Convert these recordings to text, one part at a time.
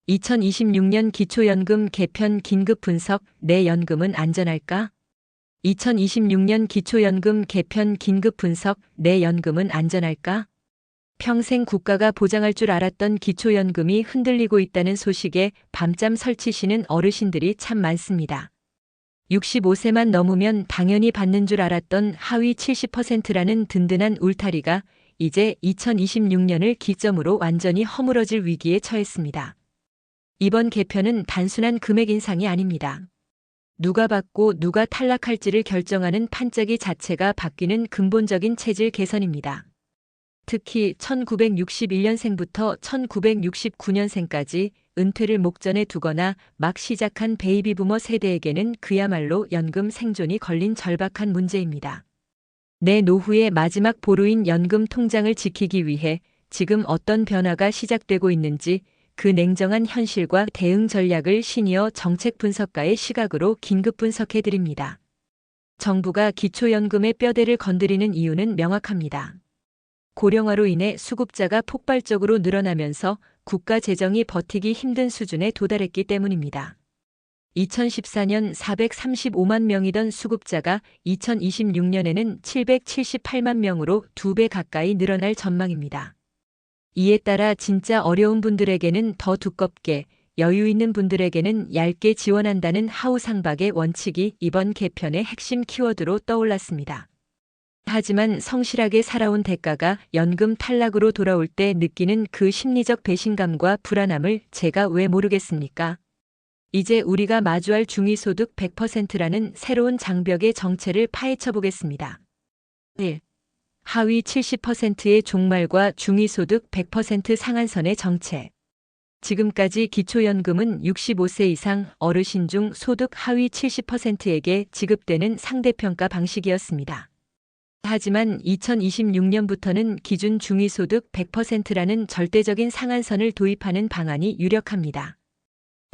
2026년 기초연금 개편 긴급 분석, 내 연금은 안전할까? 2026년 기초연금 개편 긴급 분석, 내 연금은 안전할까? 평생 국가가 보장할 줄 알았던 기초연금이 흔들리고 있다는 소식에 밤잠 설치시는 어르신들이 참 많습니다. 65세만 넘으면 당연히 받는 줄 알았던 하위 70%라는 든든한 울타리가 이제 2026년을 기점으로 완전히 허물어질 위기에 처했습니다. 이번 개편은 단순한 금액 인상이 아닙니다. 누가 받고 누가 탈락할지를 결정하는 판짜기 자체가 바뀌는 근본적인 체질 개선입니다. 특히 1961년생부터 1969년생까지 은퇴를 목전에 두거나 막 시작한 베이비부머 세대에게는 그야말로 연금 생존이 걸린 절박한 문제입니다. 내 노후의 마지막 보루인 연금 통장을 지키기 위해 지금 어떤 변화가 시작되고 있는지 그 냉정한 현실과 대응 전략을 시니어 정책 분석가의 시각으로 긴급 분석해 드립니다. 정부가 기초연금의 뼈대를 건드리는 이유는 명확합니다. 고령화로 인해 수급자가 폭발적으로 늘어나면서 국가 재정이 버티기 힘든 수준에 도달했기 때문입니다. 2014년 435만 명이던 수급자가 2026년에는 778만 명으로 2배 가까이 늘어날 전망입니다. 이에 따라 진짜 어려운 분들에게는 더 두껍게, 여유 있는 분들에게는 얇게 지원한다는 하우상박의 원칙이 이번 개편의 핵심 키워드로 떠올랐습니다. 하지만 성실하게 살아온 대가가 연금 탈락으로 돌아올 때 느끼는 그 심리적 배신감과 불안함을 제가 왜 모르겠습니까? 이제 우리가 마주할 중위소득 100%라는 새로운 장벽의 정체를 파헤쳐 보겠습니다. 1. 하위 70%의 종말과 중위소득 100% 상한선의 정체. 지금까지 기초연금은 65세 이상 어르신 중 소득 하위 70%에게 지급되는 상대평가 방식이었습니다. 하지만 2026년부터는 기준 중위소득 100%라는 절대적인 상한선을 도입하는 방안이 유력합니다.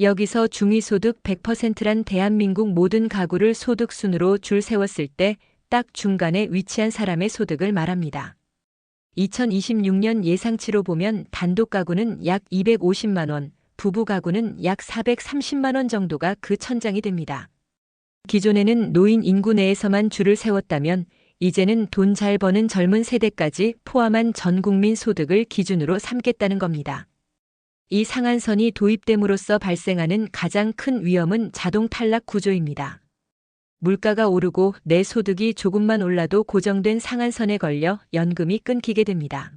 여기서 중위소득 100%란 대한민국 모든 가구를 소득순으로 줄 세웠을 때 딱 중간에 위치한 사람의 소득을 말합니다. 2026년 예상치로 보면 단독 가구는 약 250만 원, 부부 가구는 약 430만 원 정도가 그 천장이 됩니다. 기존에는 노인 인구 내에서만 줄을 세웠다면 이제는 돈 잘 버는 젊은 세대까지 포함한 전 국민 소득을 기준으로 삼겠다는 겁니다. 이 상한선이 도입됨으로써 발생하는 가장 큰 위험은 자동 탈락 구조입니다. 물가가 오르고 내 소득이 조금만 올라도 고정된 상한선에 걸려 연금이 끊기게 됩니다.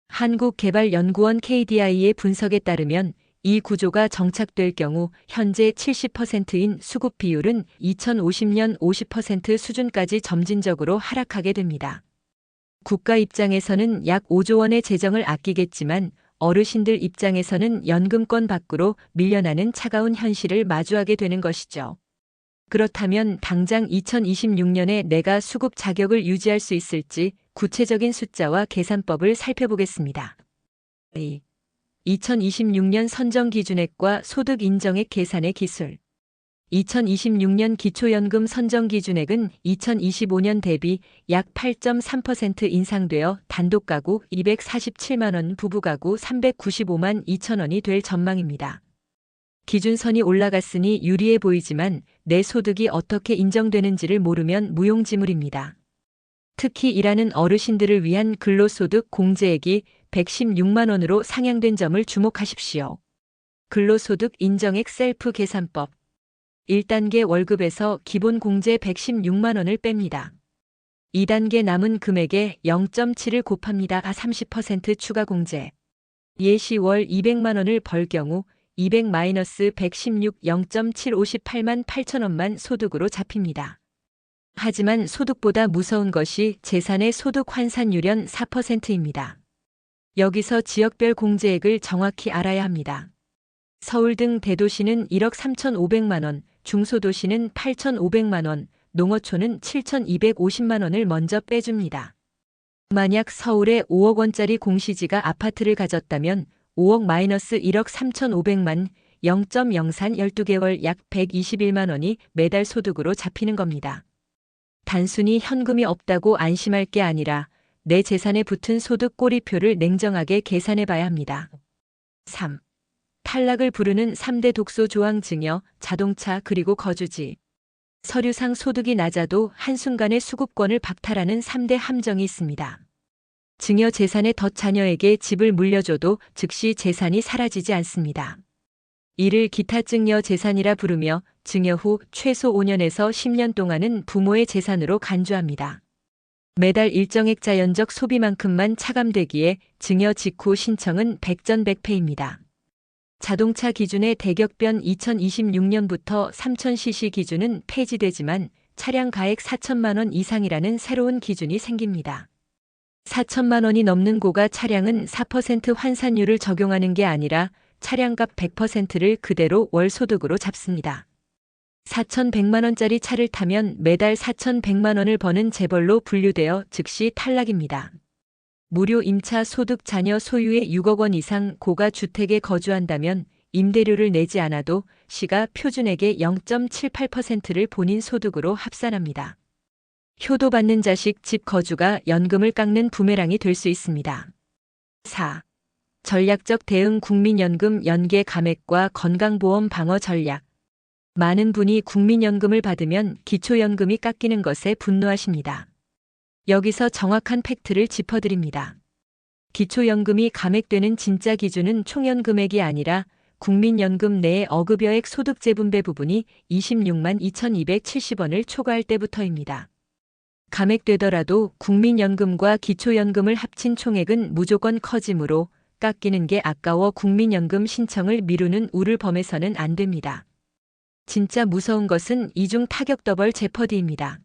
한국개발연구원 KDI의 분석에 따르면 이 구조가 정착될 경우 현재 70%인 수급 비율은 2050년 50% 수준까지 점진적으로 하락하게 됩니다. 국가 입장에서는 약 5조 원의 재정을 아끼겠지만 어르신들 입장에서는 연금권 밖으로 밀려나는 차가운 현실을 마주하게 되는 것이죠. 그렇다면 당장 2026년에 내가 수급 자격을 유지할 수 있을지 구체적인 숫자와 계산법을 살펴보겠습니다. 2026년 선정기준액과 소득 인정액 계산의 기술. 2026년 기초연금 선정기준액은 2025년 대비 약 8.3% 인상되어 단독 가구 247만 원, 부부 가구 395만 2천 원이 될 전망입니다. 기준선이 올라갔으니 유리해 보이지만 내 소득이 어떻게 인정되는지를 모르면 무용지물입니다. 특히 일하는 어르신들을 위한 근로소득 공제액이 116만 원으로 상향된 점을 주목하십시오. 근로소득 인정액 셀프 계산법. 1단계 월급에서 기본 공제 116만 원을 뺍니다. 2단계 남은 금액에 0.7을 곱합니다. 30% 추가 공제. 예시 월 200만 원을 벌 경우 200-116 0.7 58만 8천 원만 소득으로 잡힙니다. 하지만 소득보다 무서운 것이 재산의 소득 환산율연 4%입니다. 여기서 지역별 공제액을 정확히 알아야 합니다. 서울 등 대도시는 1억 3,500만 원, 중소도시는 8,500만 원, 농어촌은 7,250만 원을 먼저 빼줍니다. 만약 서울에 5억 원짜리 공시지가 아파트를 가졌다면 5억 마이너스 1억 3,500만 0.04 12개월 약 121만 원이 매달 소득으로 잡히는 겁니다. 단순히 현금이 없다고 안심할 게 아니라 내 재산에 붙은 소득 꼬리표를 냉정하게 계산해 봐야 합니다. 3. 탈락을 부르는 3대 독소 조항 증여, 자동차 그리고 거주지. 서류상 소득이 낮아도 한순간에 수급권을 박탈하는 3대 함정이 있습니다. 증여 재산의 덧 자녀에게 집을 물려줘도 즉시 재산이 사라지지 않습니다. 이를 기타 증여 재산이라 부르며 증여 후 최소 5년에서 10년 동안은 부모의 재산으로 간주합니다. 매달 일정액 자연적 소비만큼만 차감되기에 증여 직후 신청은 백전백패입니다. 자동차 기준의 대격변 2026년부터 3000cc 기준은 폐지되지만 차량 가액 4천만 원 이상이라는 새로운 기준이 생깁니다. 4천만 원이 넘는 고가 차량은 4% 환산율을 적용하는 게 아니라 차량값 100%를 그대로 월 소득으로 잡습니다. 4,100만 원짜리 차를 타면 매달 4,100만 원을 버는 재벌로 분류되어 즉시 탈락입니다. 무료 임차 소득 자녀 소유의 6억 원 이상 고가 주택에 거주한다면 임대료를 내지 않아도 시가 표준액의 0.78%를 본인 소득으로 합산합니다. 효도받는 자식 집 거주가 연금을 깎는 부메랑이 될 수 있습니다. 4. 전략적 대응 국민연금 연계 감액과 건강보험 방어 전략. 많은 분이 국민연금을 받으면 기초연금이 깎이는 것에 분노하십니다. 여기서 정확한 팩트를 짚어드립니다. 기초연금이 감액되는 진짜 기준은 총연금액이 아니라 국민연금 내의 어급여액 소득재분배 부분이 26만 2,270원을 초과할 때부터입니다. 감액되더라도 국민연금과 기초연금을 합친 총액은 무조건 커지므로 깎이는 게 아까워 국민연금 신청을 미루는 우를 범해서는 안 됩니다. 진짜 무서운 것은 이중 타격 더블 제퍼디입니다.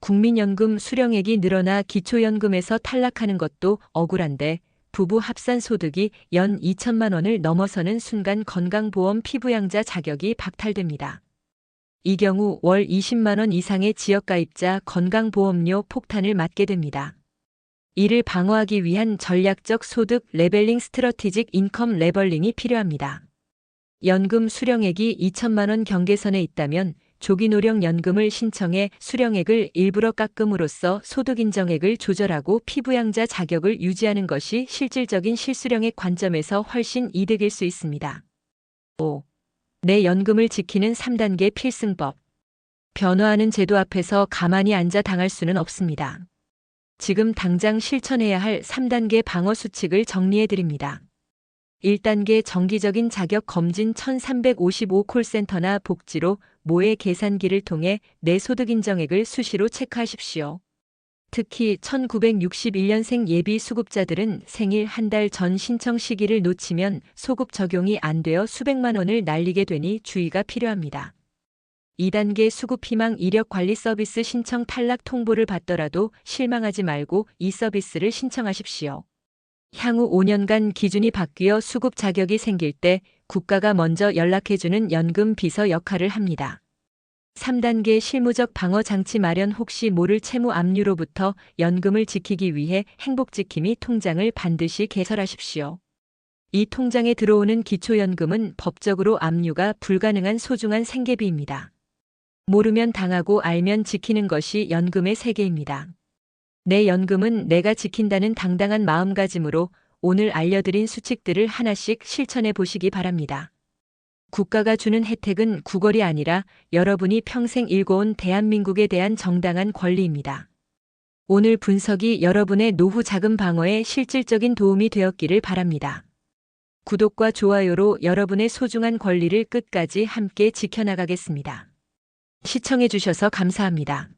국민연금 수령액이 늘어나 기초연금에서 탈락하는 것도 억울한데 부부 합산 소득이 연 2천만 원을 넘어서는 순간 건강보험 피부양자 자격이 박탈됩니다. 이 경우 월 20만 원 이상의 지역가입자 건강보험료 폭탄을 맞게 됩니다. 이를 방어하기 위한 전략적 소득 레벨링 스트러티직 인컴 레벨링이 필요합니다. 연금 수령액이 2천만 원 경계선에 있다면 조기노령연금을 신청해 수령액을 일부러 깎음으로써 소득인정액을 조절하고 피부양자 자격을 유지하는 것이 실질적인 실수령액 관점에서 훨씬 이득일 수 있습니다. 5. 내 연금을 지키는 3단계 필승법. 변화하는 제도 앞에서 가만히 앉아 당할 수는 없습니다. 지금 당장 실천해야 할 3단계 방어 수칙을 정리해 드립니다. 1단계 정기적인 자격 검진 1355 콜센터나 복지로 모의 계산기를 통해 내 소득 인정액을 수시로 체크하십시오. 특히 1961년생 예비 수급자들은 생일 한 달 전 신청 시기를 놓치면 소급 적용이 안 되어 수백만 원을 날리게 되니 주의가 필요합니다. 2단계 수급 희망 이력 관리 서비스 신청 탈락 통보를 받더라도 실망하지 말고 이 서비스를 신청하십시오. 향후 5년간 기준이 바뀌어 수급 자격이 생길 때 국가가 먼저 연락해주는 연금 비서 역할을 합니다. 3단계 실무적 방어 장치 마련. 혹시 모를 채무 압류로부터 연금을 지키기 위해 행복지킴이 통장을 반드시 개설하십시오. 이 통장에 들어오는 기초연금은 법적으로 압류가 불가능한 소중한 생계비입니다. 모르면 당하고 알면 지키는 것이 연금의 세계입니다. 내 연금은 내가 지킨다는 당당한 마음가짐으로 오늘 알려드린 수칙들을 하나씩 실천해 보시기 바랍니다. 국가가 주는 혜택은 구걸이 아니라 여러분이 평생 일궈온 대한민국에 대한 정당한 권리입니다. 오늘 분석이 여러분의 노후 자금 방어에 실질적인 도움이 되었기를 바랍니다. 구독과 좋아요로 여러분의 소중한 권리를 끝까지 함께 지켜나가겠습니다. 시청해 주셔서 감사합니다.